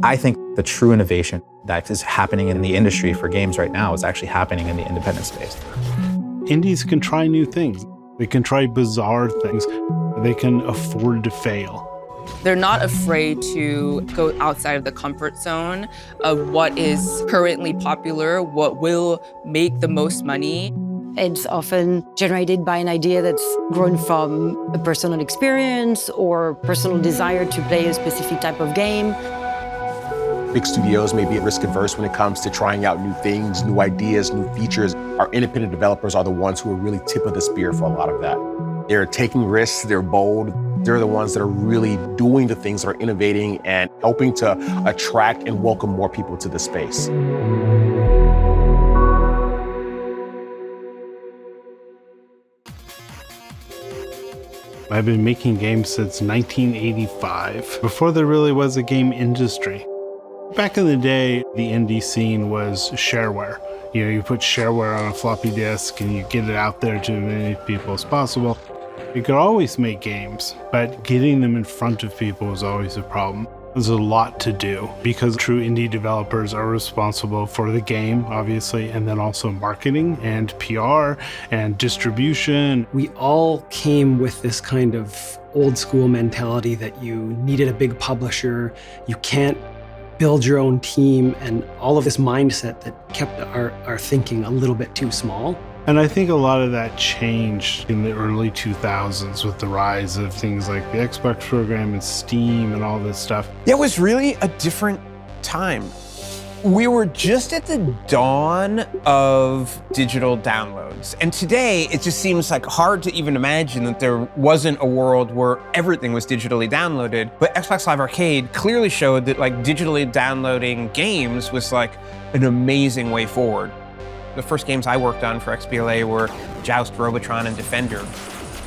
I think the true innovation that is happening in the industry for games right now is actually happening in the independent space. Indies can try new things. They can try bizarre things. They can afford to fail. They're not afraid to go outside of the comfort zone of what is currently popular, what will make the most money. It's often generated by an idea that's grown from a personal experience or personal desire to play a specific type of game. Big studios may be risk averse when it comes to trying out new things, new ideas, new features. Our independent developers are the ones who are really tip of the spear for a lot of that. They're taking risks, they're bold. They're the ones that are really doing the things that are innovating and helping to attract and welcome more people to the space. I've been making games since 1985, before there really was a game industry. Back in the day, the indie scene was shareware. You know, you put shareware on a floppy disk and you get it out there to as many people as possible. You could always make games, but getting them in front of people was always a problem. There's a lot to do because true indie developers are responsible for the game, obviously, and then also marketing and PR and distribution. We all came with this kind of old school mentality that you needed a big publisher, you can't build your own team, and all of this mindset that kept our thinking a little bit too small. And I think a lot of that changed in the early 2000s with the rise of things like the Xbox program and Steam and all this stuff. It was really a different time. We were just at the dawn of digital downloads. And today, it just seems like hard to even imagine that there wasn't a world where everything was digitally downloaded. But Xbox Live Arcade clearly showed that like digitally downloading games was like an amazing way forward. The first games I worked on for XBLA were Joust, Robotron, and Defender.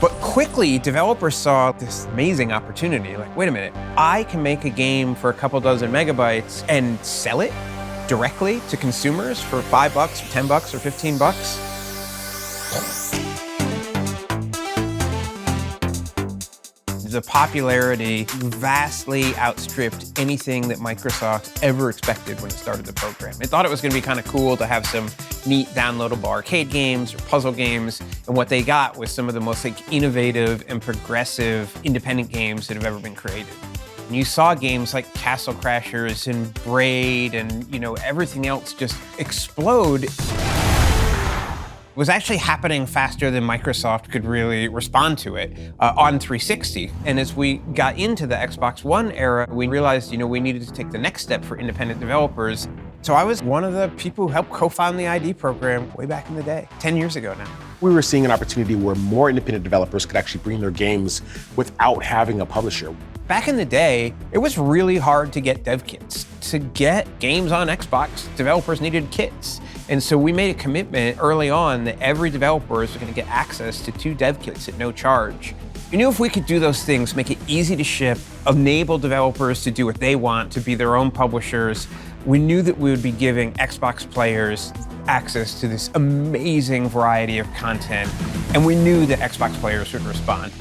But quickly, developers saw this amazing opportunity. Like, wait a minute, I can make a game for a couple dozen megabytes and sell it directly to consumers for $5 or $10 or $15. The popularity vastly outstripped anything that Microsoft ever expected when it started the program. It thought it was going to be kind of cool to have some neat downloadable arcade games or puzzle games, and what they got was some of the most innovative and progressive independent games that have ever been created. And you saw games like Castle Crashers and Braid and everything else just explode. It was actually happening faster than Microsoft could really respond to it on 360. And as we got into the Xbox One era, we realized, we needed to take the next step for independent developers. So I was one of the people who helped co-found the ID program way back in the day, 10 years ago now. We were seeing an opportunity where more independent developers could actually bring their games without having a publisher. Back in the day, it was really hard to get dev kits. To get games on Xbox, developers needed kits. And so we made a commitment early on that every developer was going to get access to 2 dev kits at no charge. We knew if we could do those things, make it easy to ship, enable developers to do what they want, to be their own publishers, we knew that we would be giving Xbox players access to this amazing variety of content, and we knew that Xbox players would respond.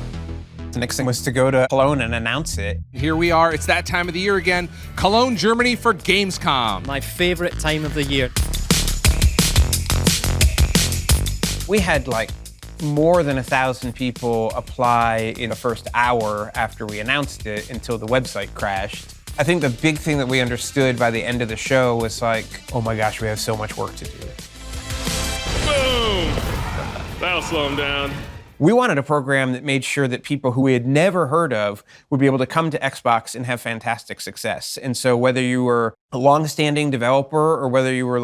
The next thing was to go to Cologne and announce it. Here we are, it's that time of the year again. Cologne, Germany for Gamescom. My favorite time of the year. We had more than 1,000 people apply in the first hour after we announced it until the website crashed. I think the big thing that we understood by the end of the show was oh my gosh, we have so much work to do. Boom! That'll slow them down. We wanted a program that made sure that people who we had never heard of would be able to come to Xbox and have fantastic success. And so whether you were a long-standing developer or whether you were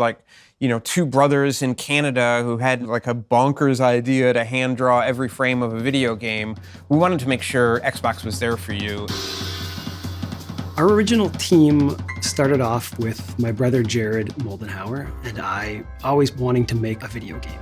2 brothers in Canada who had a bonkers idea to hand draw every frame of a video game, we wanted to make sure Xbox was there for you. Our original team started off with my brother Jared Moldenhauer and I always wanting to make a video game.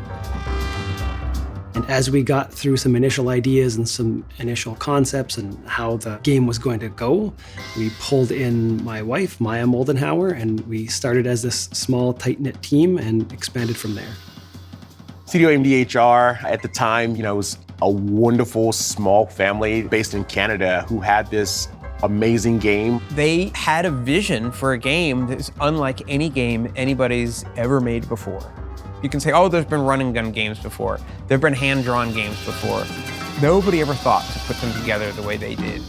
And as we got through some initial ideas and some initial concepts and how the game was going to go, we pulled in my wife, Maya Moldenhauer, and we started as this small, tight-knit team and expanded from there. Studio MDHR at the time, was a wonderful small family based in Canada who had this amazing game. They had a vision for a game that's unlike any game anybody's ever made before. You can say, oh, there's been run and gun games before. There've been hand-drawn games before. Nobody ever thought to put them together the way they did.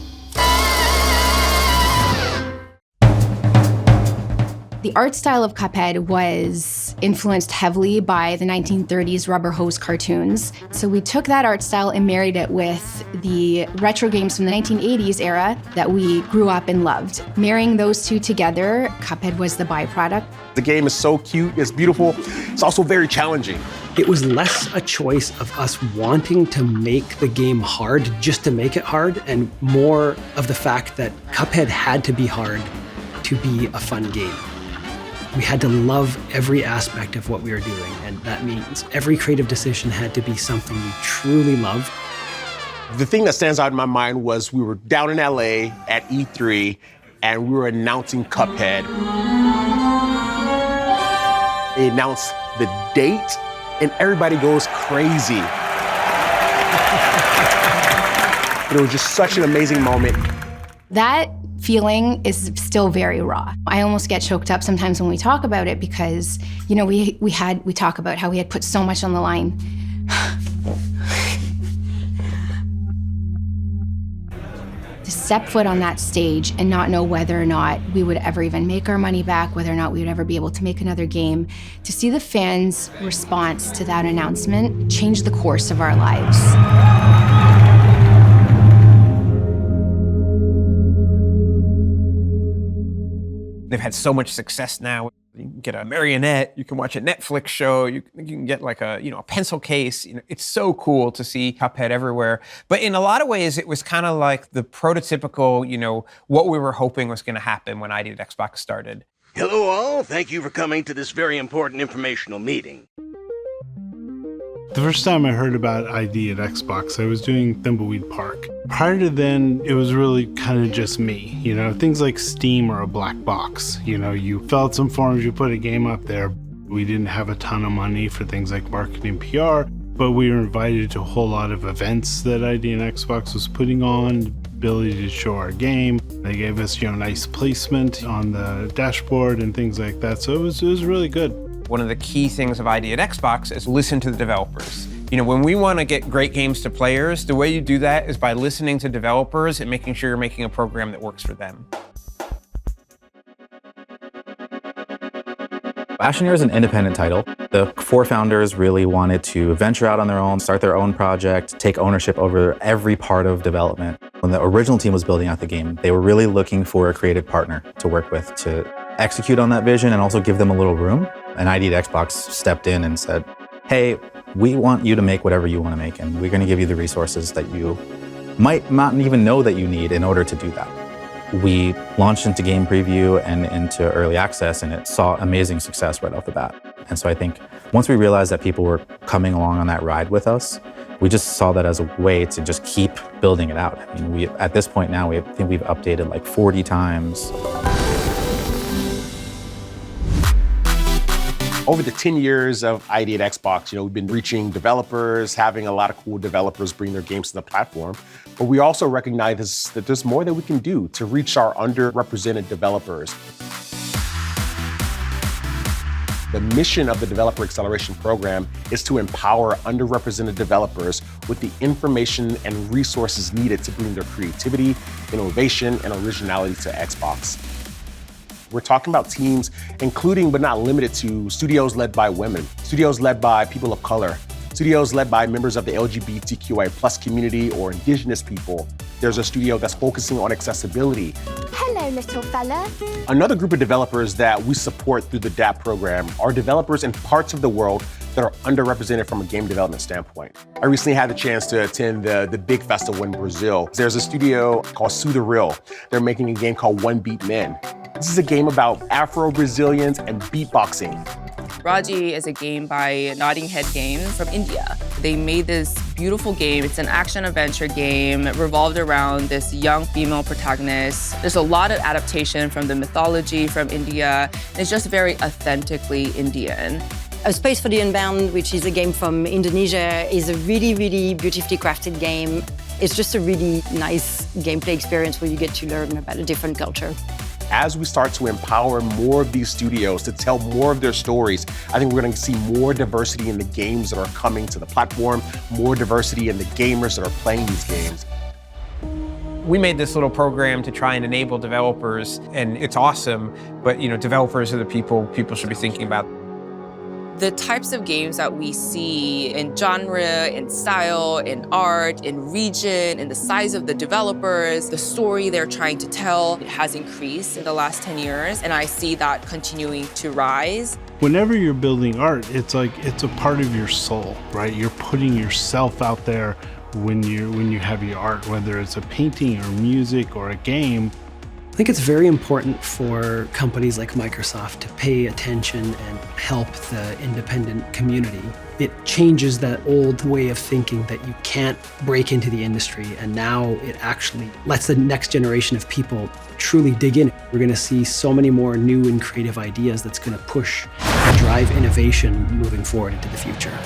The art style of Cuphead was influenced heavily by the 1930s rubber hose cartoons. So we took that art style and married it with the retro games from the 1980s era that we grew up and loved. Marrying those two together, Cuphead was the byproduct. The game is so cute, it's beautiful, it's also very challenging. It was less a choice of us wanting to make the game hard just to make it hard, and more of the fact that Cuphead had to be hard to be a fun game. We had to love every aspect of what we were doing, and that means every creative decision had to be something we truly loved. The thing that stands out in my mind was we were down in LA at E3 and we were announcing Cuphead. They announced the date and everybody goes crazy. It was just such an amazing moment. That feeling is still very raw. I almost get choked up sometimes when we talk about it because, you know, we talk about how we had put so much on the line. To step foot on that stage and not know whether or not we would ever even make our money back, whether or not we would ever be able to make another game, to see the fans' response to that announcement change the course of our lives. They've had so much success now. You can get a marionette, you can watch a Netflix show, you can get like a pencil case. It's so cool to see Cuphead everywhere. But in a lot of ways, it was kind of like the prototypical, what we were hoping was going to happen when ID at Xbox started. Hello all, thank you for coming to this very important informational meeting. The first time I heard about ID at Xbox, I was doing Thimbleweed Park. Prior to then, it was really kind of just me. Things like Steam or a black box. You fill out some forms, you put a game up there. We didn't have a ton of money for things like marketing PR, but we were invited to a whole lot of events that ID and Xbox was putting on, ability to show our game. They gave us, nice placement on the dashboard and things like that. So it was really good. One of the key things of ID at Xbox is listen to the developers. When we want to get great games to players, the way you do that is by listening to developers and making sure you're making a program that works for them. Astroneer is an independent title. The 4 founders really wanted to venture out on their own, start their own project, take ownership over every part of development. When the original team was building out the game, they were really looking for a creative partner to work with to execute on that vision and also give them a little room. And ID at Xbox stepped in and said, hey, we want you to make whatever you want to make, and we're going to give you the resources that you might not even know that you need in order to do that. We launched into game preview and into early access, and it saw amazing success right off the bat. And so I think once we realized that people were coming along on that ride with us, we just saw that as a way to just keep building it out. I mean, at this point now, I think we've updated like 40 times. Over the 10 years of ID at Xbox, we've been reaching developers, having a lot of cool developers bring their games to the platform. But we also recognize that there's more that we can do to reach our underrepresented developers. The mission of the Developer Acceleration Program is to empower underrepresented developers with the information and resources needed to bring their creativity, innovation, and originality to Xbox. We're talking about teams, including but not limited to studios led by women, studios led by people of color, studios led by members of the LGBTQI+ community or indigenous people. There's a studio that's focusing on accessibility. Hello, little fella. Another group of developers that we support through the DAP program are developers in parts of the world that are underrepresented from a game development standpoint. I recently had the chance to attend the big festival in Brazil. There's a studio called Sue the Real. They're making a game called One Beat Men. This is a game about Afro-Brazilians and beatboxing. Raji is a game by Nodding Head Games from India. They made this beautiful game. It's an action-adventure game revolved around this young female protagonist. There's a lot of adaptation from the mythology from India. It's just very authentically Indian. A Space for the Unbound, which is a game from Indonesia, is a really, really beautifully crafted game. It's just a really nice gameplay experience where you get to learn about a different culture. As we start to empower more of these studios to tell more of their stories, I think we're going to see more diversity in the games that are coming to the platform, more diversity in the gamers that are playing these games. We made this little program to try and enable developers, and it's awesome, but developers are the people should be thinking about. The types of games that we see in genre, in style, in art, in region, in the size of the developers, the story they're trying to tell, it has increased in the last 10 years, and I see that continuing to rise. Whenever you're building art, it's like it's a part of your soul, right? You're putting yourself out there when you have your art, whether it's a painting or music or a game. I think it's very important for companies like Microsoft to pay attention and help the independent community. It changes that old way of thinking that you can't break into the industry, and now it actually lets the next generation of people truly dig in. We're going to see so many more new and creative ideas that's going to push and drive innovation moving forward into the future.